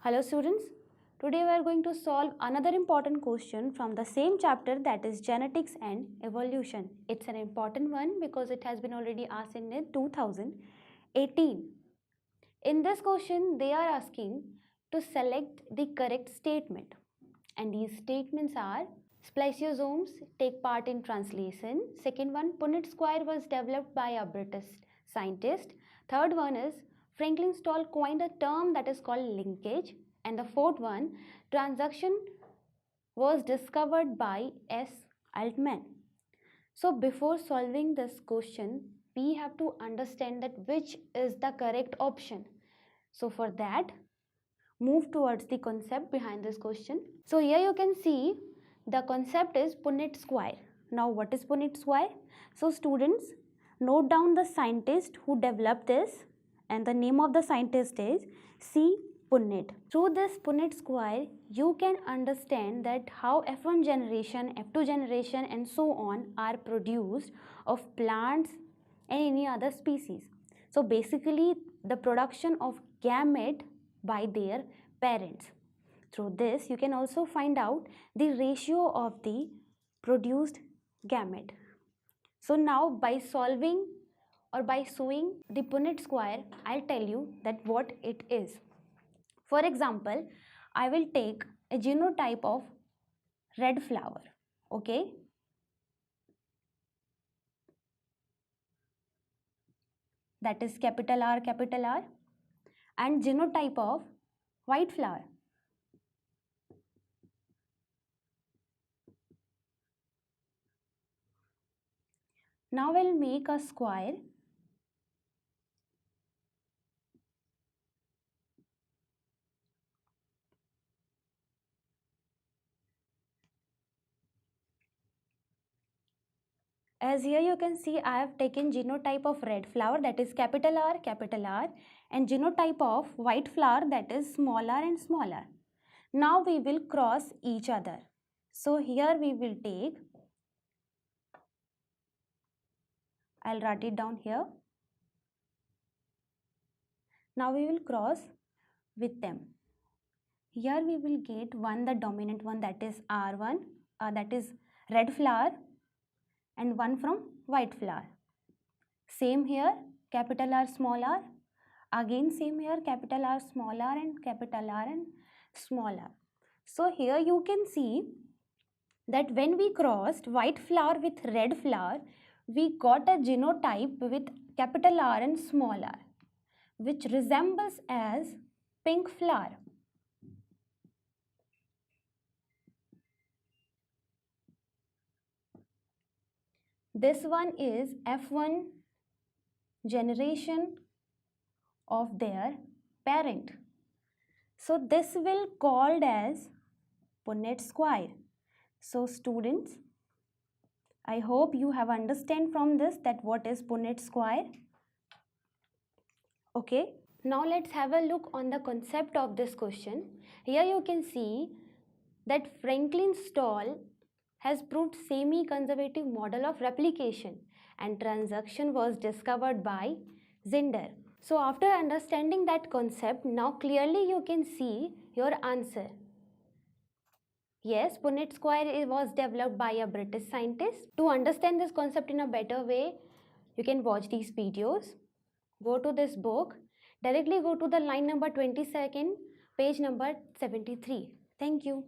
Hello students, today we are going to solve another important question from the same chapter, that is genetics and evolution. It's an important one because it has been already asked in 2018. In this question they are asking to select the correct statement, and these statements are: Spliceosomes take part in translation. Second one, Punnett Square was developed by a British scientist. Third one is Franklin Stahl coined a term that is called linkage. And the fourth one, transduction was discovered by S. Altman. So before solving this question, we have to understand that which is the correct option. So for that, move towards the concept behind this question. So here you can see the concept is Punnett Square. Now what is Punnett Square? So students, note down the scientist who developed this, and the name of the scientist is C. Punnett. Through this Punnett Square, you can understand that how F1 generation, F2 generation and so on are produced of plants and any other species. So basically the production of gamete by their parents. Through this you can also find out the ratio of the produced gamete. So now by solving or by showing the Punnett Square, I'll tell you that what it is. For example, I will take a genotype of red flower, okay? That is capital R, and genotype of white flower. Now we'll make a square . As here you can see, I have taken genotype of red flower, that is capital R, and genotype of white flower, that is small r and small r. Now we will cross each other. So here we will take, I'll write it down here. Now we will cross with them. Here we will get one, the dominant one, that is R1, that is red flower, and one from white flower. Same here, capital R, small r. Again same here, capital R, small r, and capital R and small r. So here you can see that when we crossed white flower with red flower, we got a genotype with capital R and small r, which resembles as pink flower. This one is F1 generation of their parent. So this will called as Punnett Square. So students, I hope you have understand from this that what is Punnett Square. Okay, now let's have a look on the concept of this question. Here you can see that Franklin Stahl has proved semi-conservative model of replication, and transduction was discovered by Zinder. So after understanding that concept, now clearly you can see your answer. Yes, Punnett Square was developed by a British scientist. To understand this concept in a better way, you can watch these videos. Go to this book. Directly go to the line number 22nd, page number 73. Thank you.